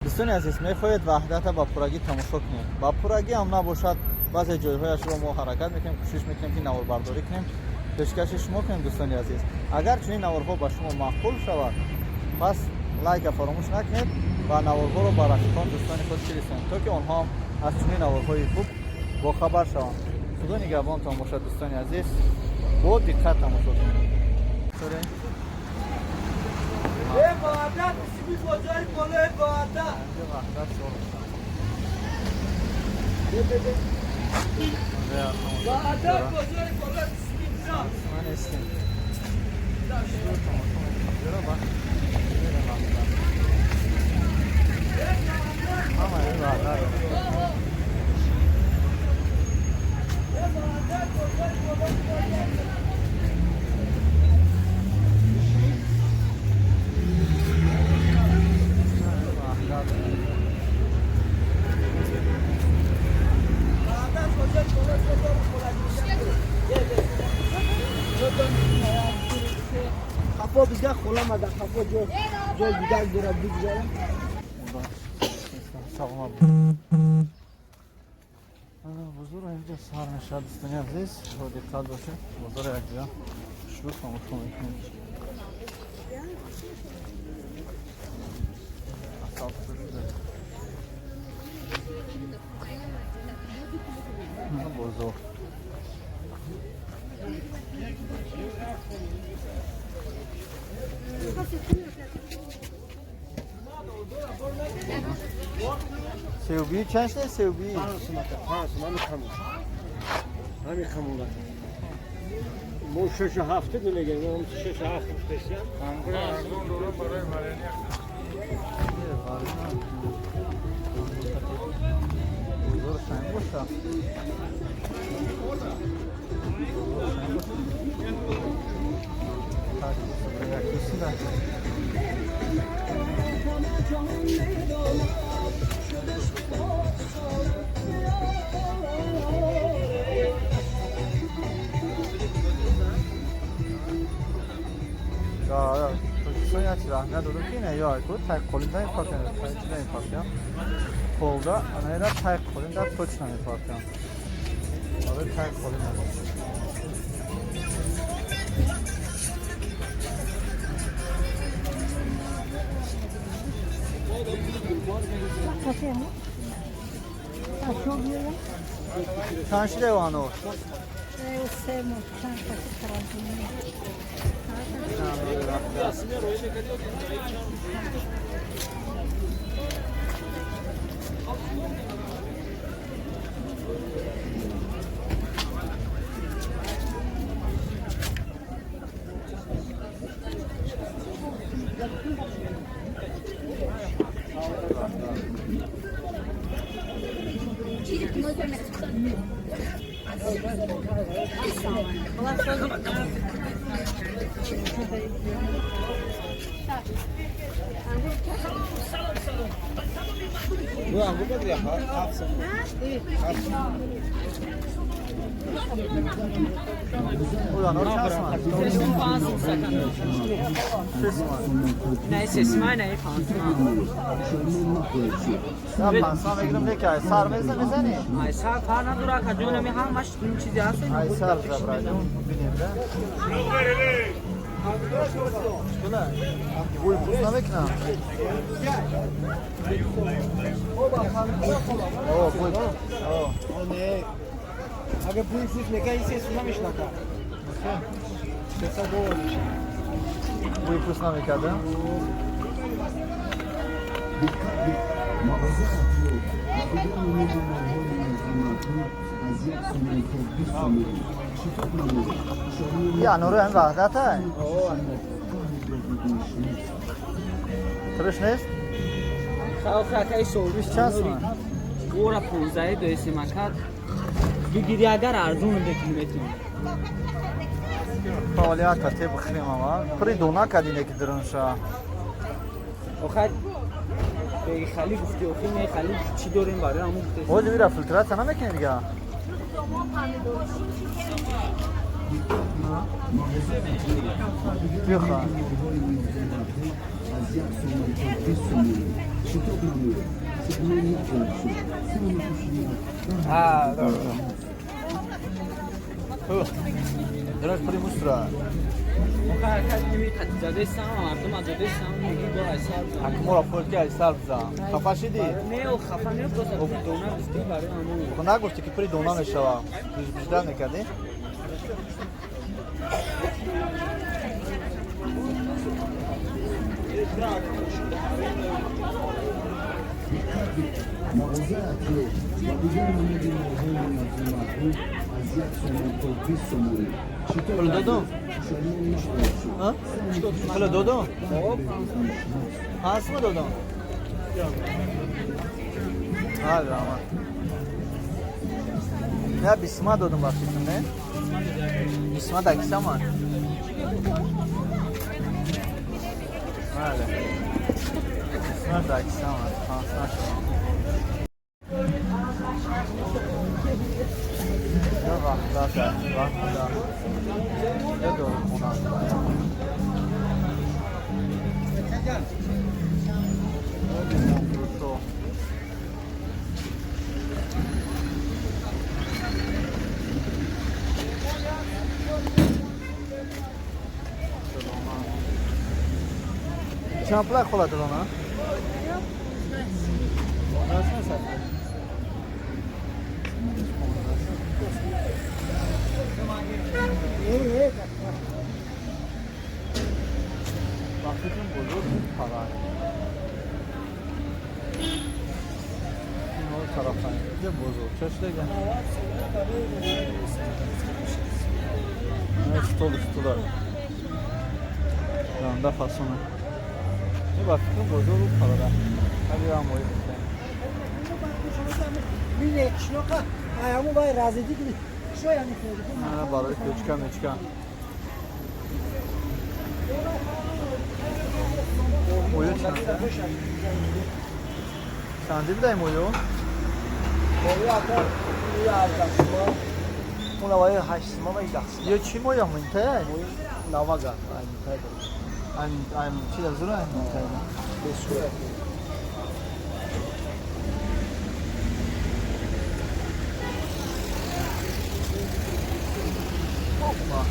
دوستان عزیز میخواهید وحدت با پورگی تماشا کنید. با پورگی هم نباشد بعضی جایهایش رو ما حرکت میکنیم، کوشش میکنیم که نوار برداری کنیم، پیشکش شما کنیم. دوستان عزیز اگر چنین نوارها با شما معقول شود پس لایک فراموش نکنید و نوارها رو با رفیقان دوستان خود برسانید تا که آنها از چنین نوارهای خوب با خبر شوند. خدا نگهبان تماشا دوستان عزیز، با دقت تماشا کنید. وحدت سیبی کجای بالا وحدت وحدت کجای بالا سیبی من استیم خفا بیگه خلا مده خفا جای بیگه داره بگذاره سلام بزرگ اینجا سر نشد دوستان عزیز با دقت باشه بزرگ یک جا شروع تماشا میکنید. بزرگ سیوبی چند شده سیوبی؟ پس همین خمونه ما 6 و 7 میگیم ما 6 و 7 بسیار ارزون دورم برای مرینی بزرگ سنگ باشه Pozisyon açılar. Ne olur ki ne yok. Bu tek kolundan yaparken, tek yaparken. Kolda, anayla tek kolundan точно yaparken. Abi tek kolundan. Kaç lira var o? Bu an bu kadar ya. Ulan orta asma. Sesimi fazla sakın. Ne sesimi ne fazla. Ya pansa megirim ne ki? Sarmeza mezani. Ay sar fana dura ka jona mi ham mash in chizi ase. Ay sar zabraydım binimde. Şuna. Bu ipusna mekna. Oh, bu. Oh. ne اگه پول فوت نگاهی سه سونا میشناکه تصور میشه Bu ipusna mekada. Ya Nuru hem vahdet hay. Tırış ne? Khao khay so'rish Chasma. Ora 15 doisi makat. بگیری اگر ارزون بکنی میتونی فعالیت تا بخریم اما پری دونا کدینه که درنشا آخر به خالی گفتی آخه می خالی چی داریم برای همون گفته او دیگه فیلترات هم میکنی دیگه بیا Ha, Biraz primustra. o harakat nemiqad jadesam, mardum az jadesam migi bo aysar. Akmora polki aysar bza. Xafa shidi? Ne o xafa ne bosa dona bisti bari amu. Xo nagufti ki pri dona meshava. Bijdar nekardی؟ Xolo dodum? Ha? Xolo dodum? Hansimi dodum? Hadi ama. Ya bisma dodum bakıyorsun ne? Bisma da gitse ama. Hadi. Bisma da gitse ama. Hansına şu an. Ya bak zaten. Bak da. Ya doğru ona. Çamplar xoladır ona. Nasıl satır? Bakıcım bozur para. O taraftan gidiyor bozur. Çeşde gel. Evet, tutular. Yanında fasonu. Bakıcım bozur para. Hadi ya moyu. Mine şnoka ayağımı bay razı edildi. Şu yani Ha, balık çıkan. Moyu çıkan. Sen de bir de moyu. Moyu atar. Moyu alacağım. Ona var ya haşsıma var ya. Ya çim moyu mu inte? Moyu navaga. I'm çile zura inte. Beşuya. Hoppa.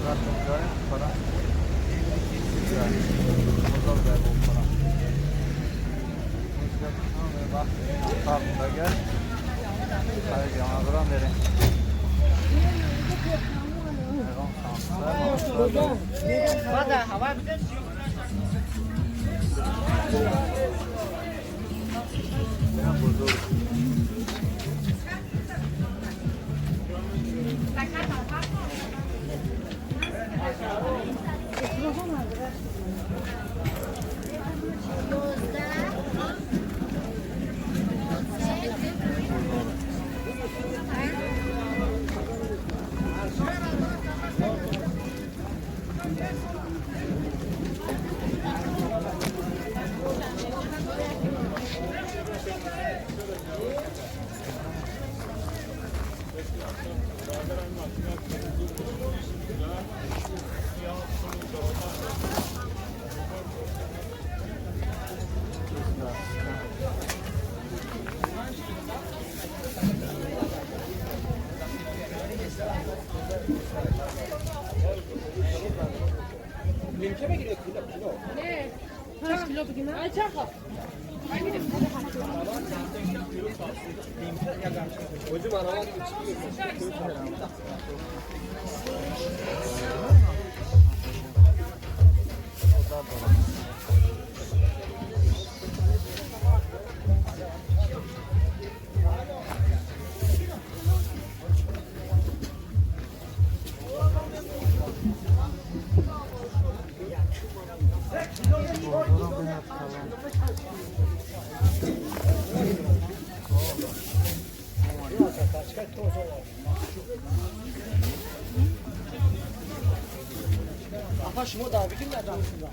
Zaten güzel para. Güzel. Burada da bu para. Bak, tamam da gel. Haydi yanına verin. Bada hava bir de Kaç kilo bugün? Ay çok. Apa şunu da bir nereden şurada?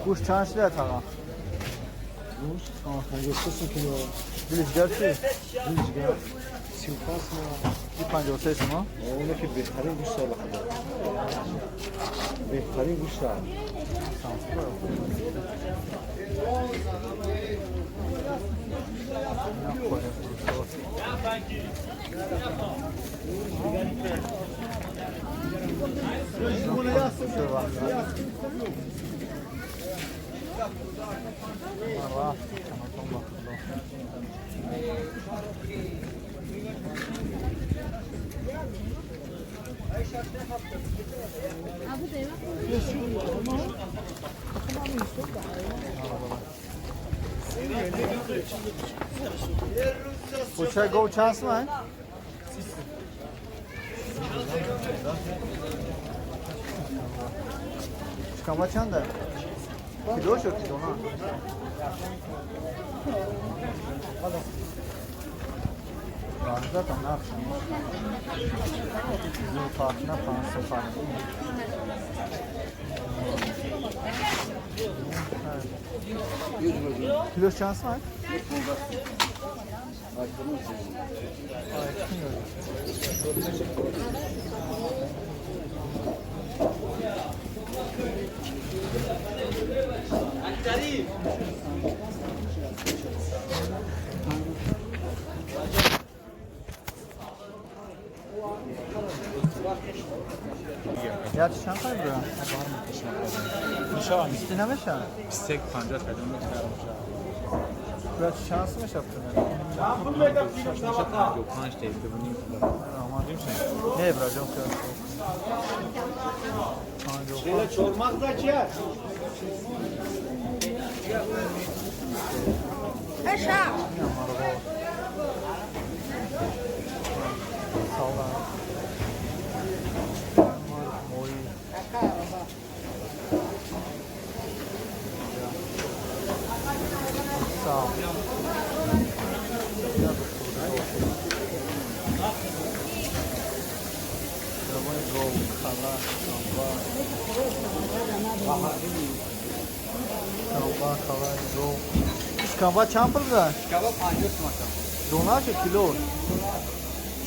Kuş çanşlı et ağa. 53 کیلو Bilişger çi? دیگر 35 ما Bir 53 mi? اونه که بهترین گوشت سال خدا بهترین گوشت Bu çay gol çans mı? Çıkama çanda. Kilo şu kilo na. Bazıda da ne yapsın? Bizim farkına fansı farkı. Kilo şans var. Ya şans var mı? Nişan. Üstüne mi şans? Steak 50 kadar Biraz şanslı mı yaptın? Yok, kanç değil. Bunun Aman değil misin? Ne bırakacağım ki? شیله چورماق دا چیه؟ Sağ ol. Oy. Sağ ol. İşkamba çam pırda? İşkamba 50 manat. Donar ki kilo.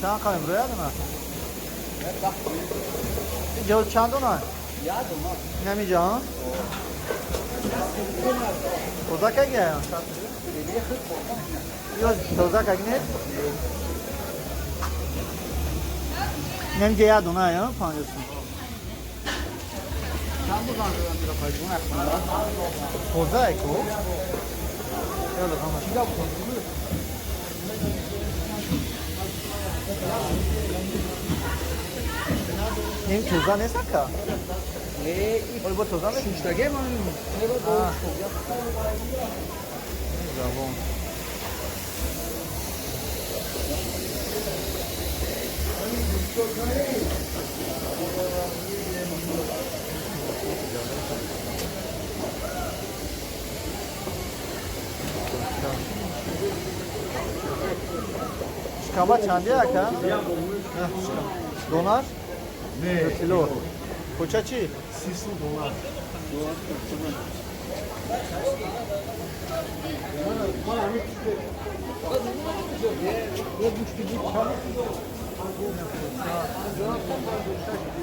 Çam kalayım buraya mı? Jo çam donar? Ya donar. Nemi can? Toza ka gaya? Yok toza ka ne? Nem gaya donar ya pancosun. Çam buradan bir koyduğun aslında. Toza eko. Öyle tamam. Şurada bu koyduğun. Nem toza ne saka? Ol bu toza ne? Şuştage mi? Ne bu? Bravo. İşkamba çandiye aka? Donar? Ne? Kilo. Koçaçı? Sisi dolar.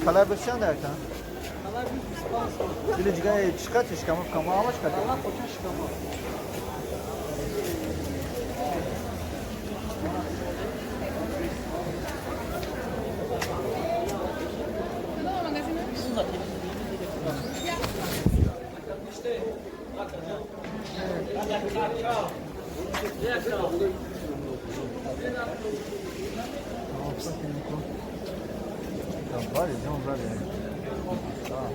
Kalay bırçan derken? Bile cigaya çıkat işkamba kama ama çıkat. Var ya, canım var ya. Tamam.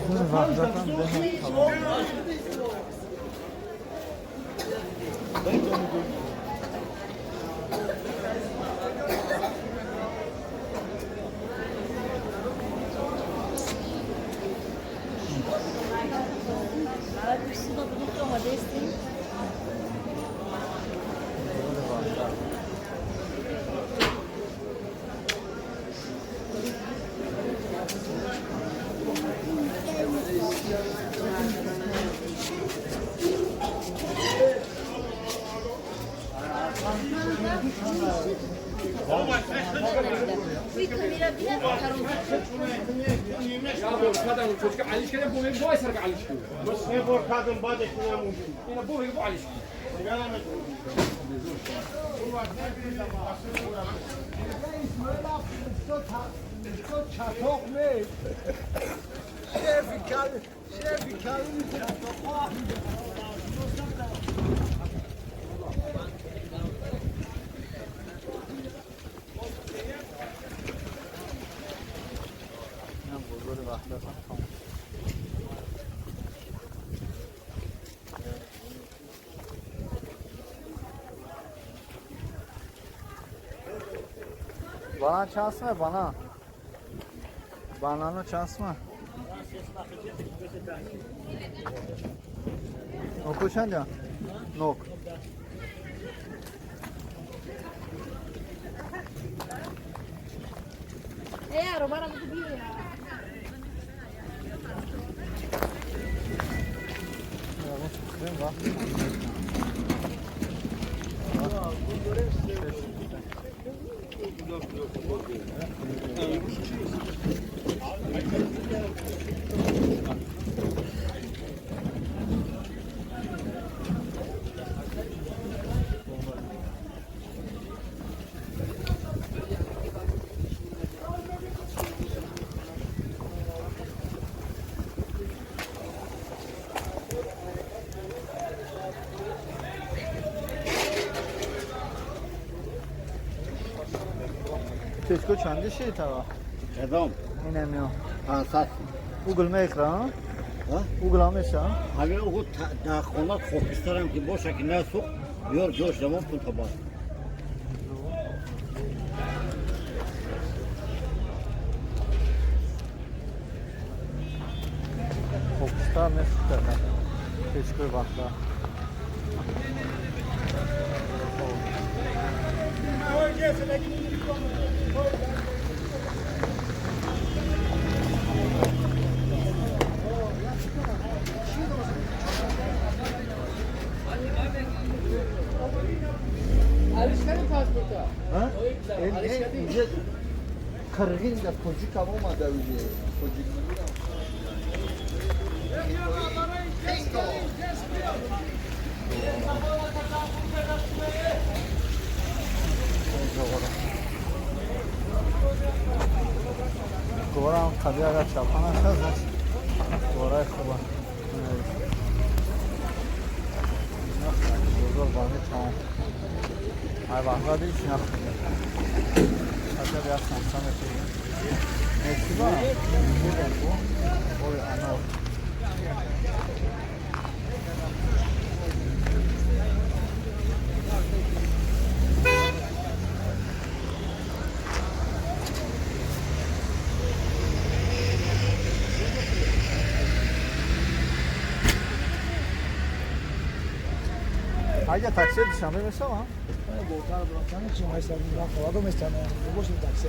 Uzun var zaten demek tamam. اینم بزرگ وحدت هم تمام. Bana şans mı bana? Banana şans mı? Oku sen ya. Nok. Robaram tudo dia. Ya bu çok krem var. Teşko çandı şey tava. Adam, İnemiyor. ansat. Google me ekran. Ha? Google me ekran. Abi o da konak çok isterim ki boş şekilde su. Yor joş zaman pun tabar. Fokustar ne süper. Teşko bakla. Ha? İnce kırgın da çocuk ama da öyle. Çocuk Goran tabii agar çapana kazas. Goray kuba. Bozor bana tamam. Ay bakla değil şuna. Hatta biraz sansan yapayım. Nesi var? Buradan bu. Oy ana. Haydi taksiye düşen bir mesela ama. Voltar bıraksana için mesela bir kolada mesela bu boş bir taksi.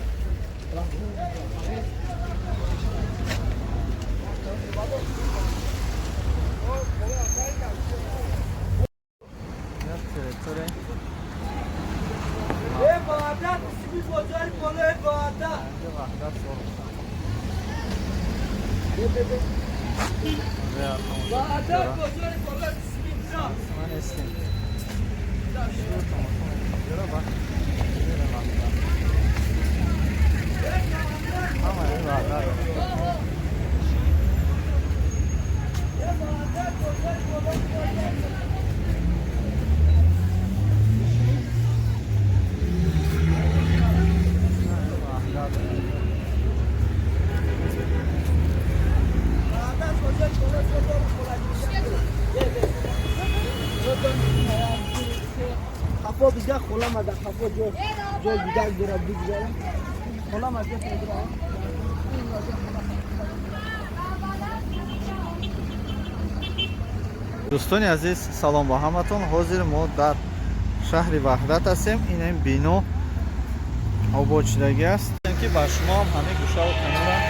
Traktore. Vahdat, ismi bozar kolay Vahdat. Bence vahdat sorumlu. Veya Vahdat bozar kolay ismi bırak. Osman Eskin. Şurada bak. Şurada vahdat. Ama iyi vahdat. Kapı bize kolamadı. Kapı jo gider dura güzel. Kolamadı dura. دوستان عزیز سلام با همتون. حاضر ما در شهر وحدت هستیم. این هم بینو آبادشدگی است که با شما هم همه گوشه و کنار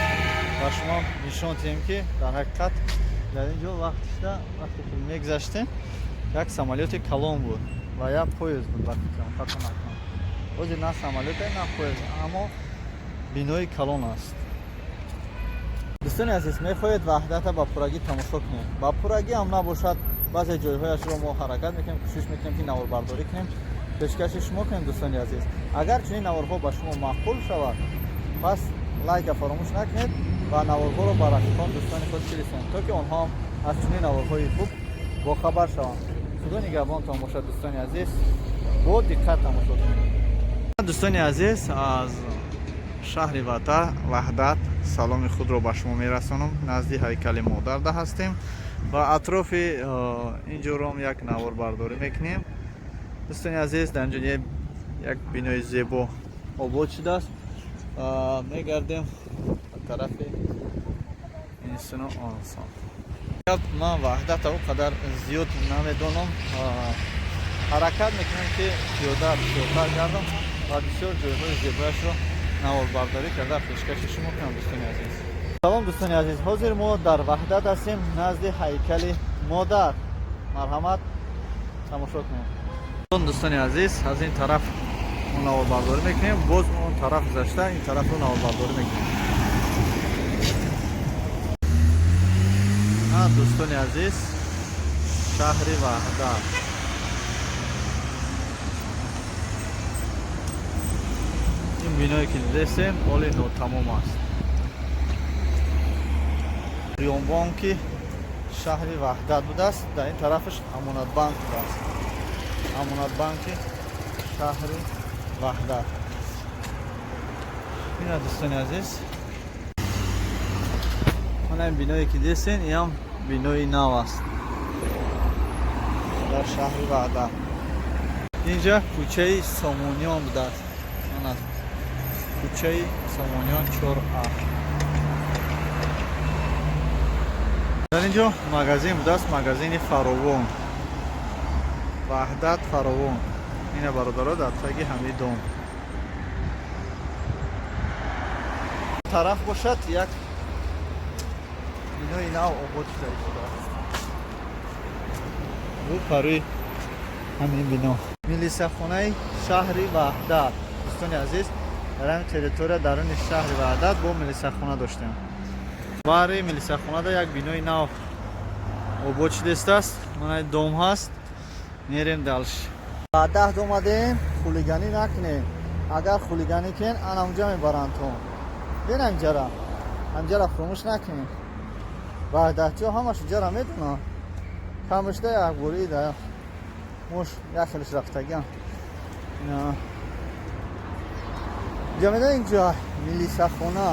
با شما نشان دهیم که در حقیقت در اینجا وقتی که میگذشتیم یک سامالیوت کلان بود و یک پویز بود وقتی که حقیقتا حاضر نه سامالیوت نه پویز، اما бинои калон аст. дӯстони азиз, мехоҳед ваҳдата ба пуррагӣ тамошо кунем. Ба пуррагӣ ҳам набошад, баъзе ҷойҳояшро мо ҳаракат мекунем, кӯшиш мекунем ки наворбардорӣ кунем. пешкаши шумо кунем дӯстони азиз. Агар чунин наворҳо ба шумо маъқул шавад, пас лайка фаромӯш накунед ва наворҳоро ба рафиқон дӯстони худ фиристед, то ки онҳо аз чунин наворҳои хуб бохабар шаванд. худо нигаҳбонтон бошад дӯстони азиз. бо диққат тамошо кунед. дӯстони азиз, аз шаҳри ваҳдат саломи худро ба шумо мерасонам. назди ҳайкали модарда ҳастем ва атрофи инҷором як наворбардорӣ мекунем. дӯстони азиз, дар инҷо як бинои зебо обод шудааст. мегардем ба тарафи инсону онсон. ман ваҳдата он қадар зиёд намедонам. ҳаракат мекунем ки пиёда бисёртар гардам ва бисёр ҷойҳои зебояшро наворбардорӣ карда пешкаши шумо кунам дӯстони азиз. салом дӯстони азиз, ҳозир мо дар ваҳдат ҳастем, назди ҳайкали модар. марҳамат, тамошо кунем. дӯстони азиз, аз ин тараф мо наворбардорӣ мекунем, боз он тараф гузашта ин тарафро наворбардорӣ мекунем. дӯстони азиз, шаҳри ваҳдат. ин биное ки дидестем ҳоли нотамом аст. биёнбон ки шаҳри ваҳдат будааст, дар ин тарафаш амонатбанк будааст. амонатбанки шаҳри ваҳдат. ина дӯстони азиз, мана ин биное ки дидестем ин ҳам бинои нав аст дар шаҳри ваҳдат. инҷа кӯчаи сомониён будааст. мана кӯчаи сомониён 4А. дар инҷо магазин будааст, магазини фаровон. ваҳдат фаровон. ина бародаро дар таги ҳамидон. тараф бошад як бинои нав обод шудааст. бу парӯи ҳамин бино. милисахонаи шаҳри ваҳдат. дӯстони азиз, дар ҳамин территория даруни шаҳри ваҳдат бо милисахона доштем. баҳри милисахонада як бинои нав обод шудааст. мана дом ҳаст. мерем далш. ваҳдат омадем, хулиганӣ накунем. агар хулиганӣ кунем, ана унҷа мебарандтон. бина инҷара. ҳамҷара фуромӯш накунем. ваҳдатиҳо ҳамашу ҷара медонанд. камбошта як бори да мош як хелиш рафтагиам. ҷа медон инҷа милисахона.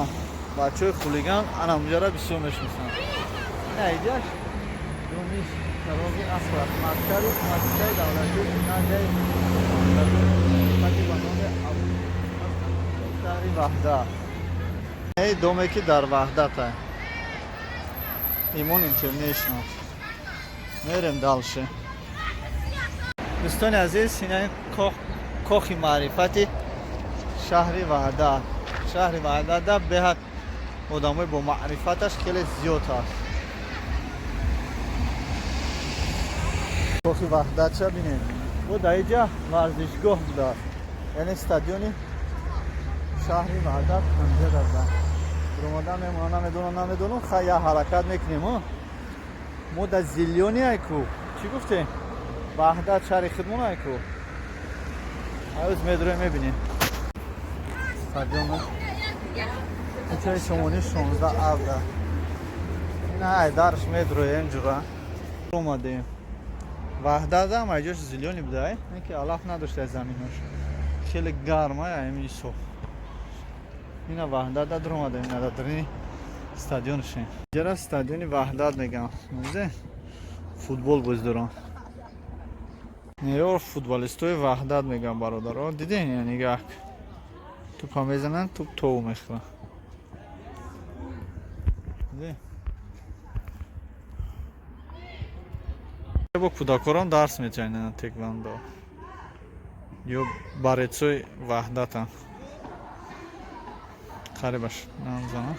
бачаҳои хулиган ана унҷара бисёр мешиносанд. ина иҷаш дониш сароғи асвад, мактаби муассисаи давлатии наҷаи хизмати ба номи шаҳри ваҳдат. ин доме ки дар ваҳдат ай. имон интернешнл. мерем далше. дӯстони азиз, ина кохи маърифати шаҳри ваҳдат. шаҳри ваҳдатда беҳад одамои бо маърифаташ хеле зиёд ҳаст. кохи ваҳдатша бинем. бу дар инҷа варзишгоҳ будааст. яъне стадиони шаҳри ваҳдат ҳамҷа дарда. омода мемонам, намедонам хая ҳаракат мекунем. мо дар зилёни айку. чӣ гуфтем? ваҳдат шаҳри худмон айку. ҳанӯз медроем мебинем. стадион кӯчаи сомонӣ 16А да. ина айдарш медроем ҷура. омадем. ваҳдат ҳам айҷош зилёни буда, ин ки алаф надошта заминош. хеле гарм ами со. ина ваҳдат дар омадем, ина дар дарини стадионшем. ҷара стадиони ваҳдат мегам. музе футбол боздорон. неё футболистои ваҳдат мегам бародаро. диден яъни як тӯпа мезананд, тӯп тову мехӯранд. бо кӯдакорон дарс мечананд теквондо. ё барецои ваҳдатанд. қарибаш намзанам.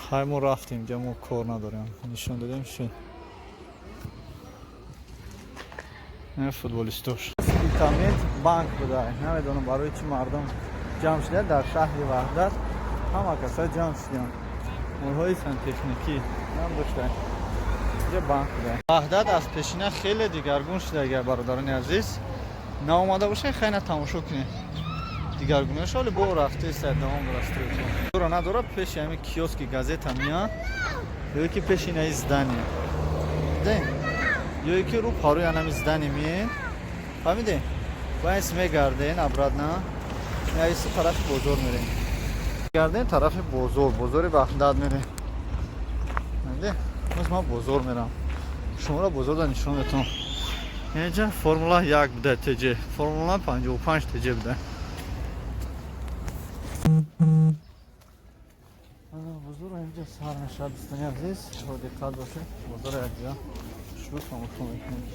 хай мо рафтем, ҷа мо кор надорем. нишон дадем шуд. футболистош. Istiqomат bank буда. Намедонам барои чӣ мардум ҷамъ шуда дар шаҳри Ваҳдат ҳама каса ҷамъ шуданд. Мулҳои сантехникӣ ҳам доштанд. Инҷа банк буда. Ваҳдат аз пешина хеле дигаргун шуда, агар бародарони азиз наомада бошед хайна тамошо кунед. Дигаргунаш ҳоли бо рафта сад давом растрет. Дора надора пеши ҳами киоски газета мия. Ёки пеши на издание. Ден. Ёки рӯ парои анами издание мие. Фаҳмидед? Байс мегарден обратно. Яйс тарафи бозор мерем. Гарден тарафи бозор, бозори Ваҳдат мерем. Фаҳмидед? Моз ма бозор мерам. Шуморо бозорда нишон метавонам. Инҷа формула 1 буда ТЖ, формула 55 ТЖ буда. Бозор инҷа сар мешавад дӯстони азиз, шумо диққат бошед. Бозор якҷоя шуруъ тамошо мекунед.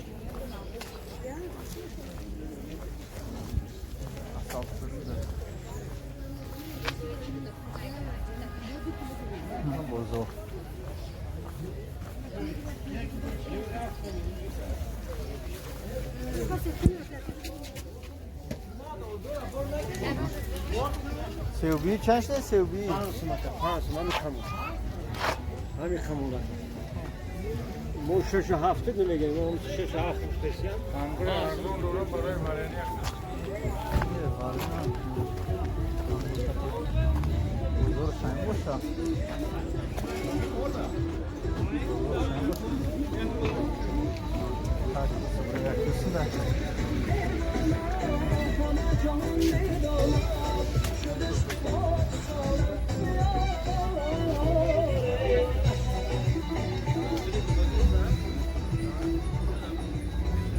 Бозор. Sevbi çeşit ne sevbi? Hami kamula. Bu şu hafta güne geliyor. Onun şu hafta spesiyal. Bozor sen boşa.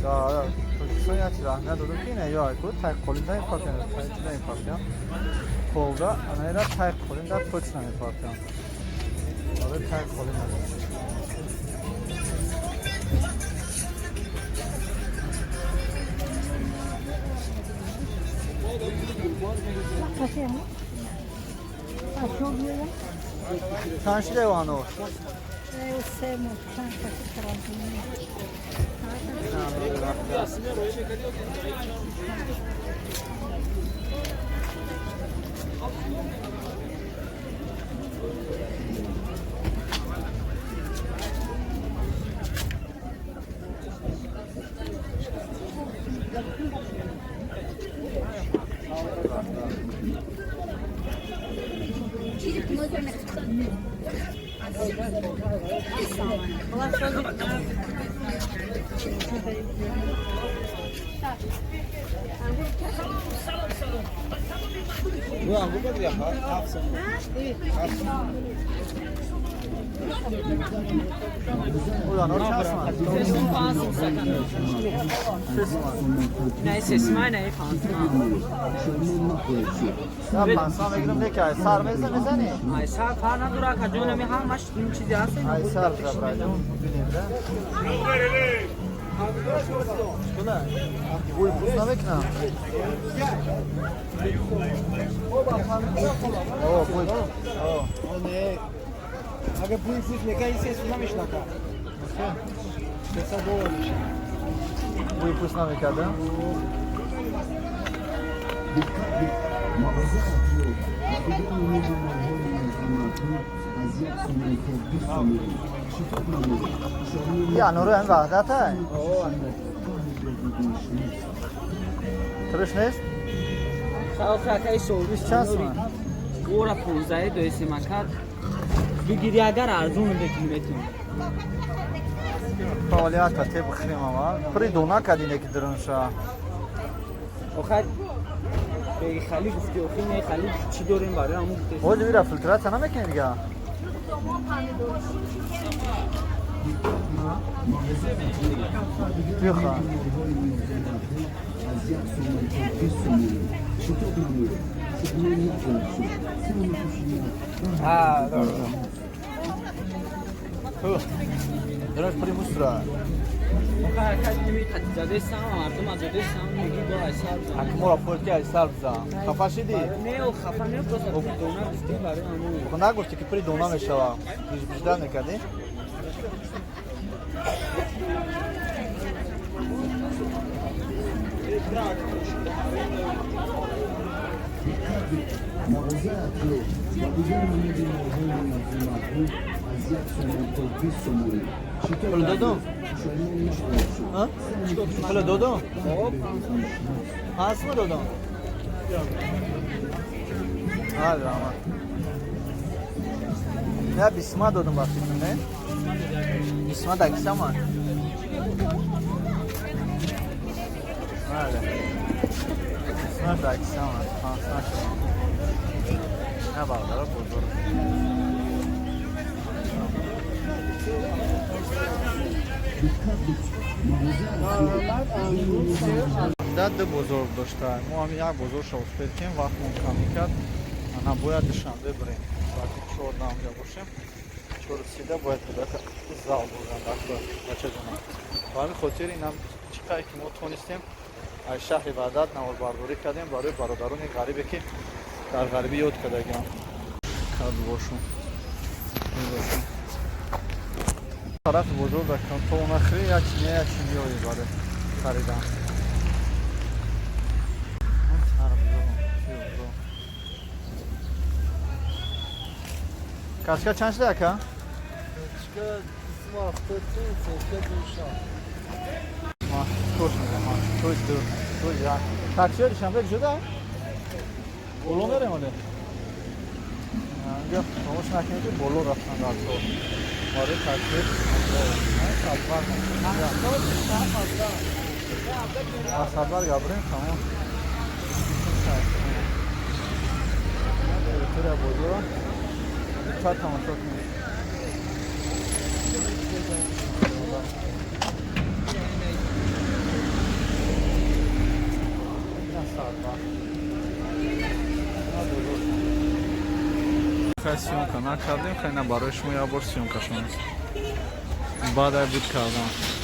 Да, точно я тira. Ne dedim ki ne yok. Tek kolundan yaparken, tek yaparken. Kolda, anayla tek kolundan точно yaparken. Abi tek kolundan. Çanşı devanı o. Bu angu da ya hafsa. Ulan orçası mı? Sesim fazla sakın. Ne sesim ne fazla. Ya pansa megirim ne ki ay sarmeza mezani. Ay sar fana dura ka jona mi ham mash din chizi ase. Ay sar zabraydım. Binimde. Şuna. Bu ipusna bekna. Oh, bu. Oh. Ne? Aga bu ifus neka ise sunamış naka. Kesa doğru. Bu ipusna bekada. Ya Nuru hem Vahdat hai. Tırış Sağ kay so'rish chasma. Ora 15 doisi makat. Bigiri agar arzun bekni metum. Faoliyat te bkhrim ama. Pri dona kadine ki dirnsha. Oxad be khali gufti okhine khali chi dorin bare amu gufti. O devira filtrat sana mekne diga. Tüha. Ha, doğru. Biraz primustra. Oxad kad nimi tatizade sam mardum azade sam migi bo asar. Akmora porti ay salza. Kafashidi. Ne o khafa ne prosa dona gufti bare amu. Kona gofti ki pri dona meshava. Bizdan nekadi. مغازه اطلو و دیگر نمود ماهی منظوم محبوب از یک سومن تا 20 سومانی حالا دادم ها؟ حالا دادم هست دادم حالا آمد نه بیسما دادم وقتی نه بیسما دکسه من بله بیسما دکسه من پانسنا شما نه باقدارا بزرگ داد بزرگ داشته ما هم یک بزرگ شو سپید کنیم وقت ممکن میکرد انا باید شنبه بریم وقتی چور نامجا باشیم چور سیده باید بده زال بودن بچه جنم برای خاطر این هم چیکایی که ما تونستیم از شهر وحدت نوار برداری کردیم برای برادران غریبی که در غریبی یاد کردگیم کرد باشون طرف بزرگ داشتم تا اون اخری یک چینی هایی باره خریدم کچکه چند شده اکا؟ کچکه اسم افتادتون سکه دوشا ما توش میگم توش جا تاکسی ها شنبه شده؟ بولو میریم آده اینجا فراموش نکنید که بولو رفتن در تو ماره تاکسی سالبر گابرین تمام طور بزرگ چهار تماشا کنید خیلی سیونکا نکردیم خیلی برای شما یه بار سیونکا شما بعد بود کردم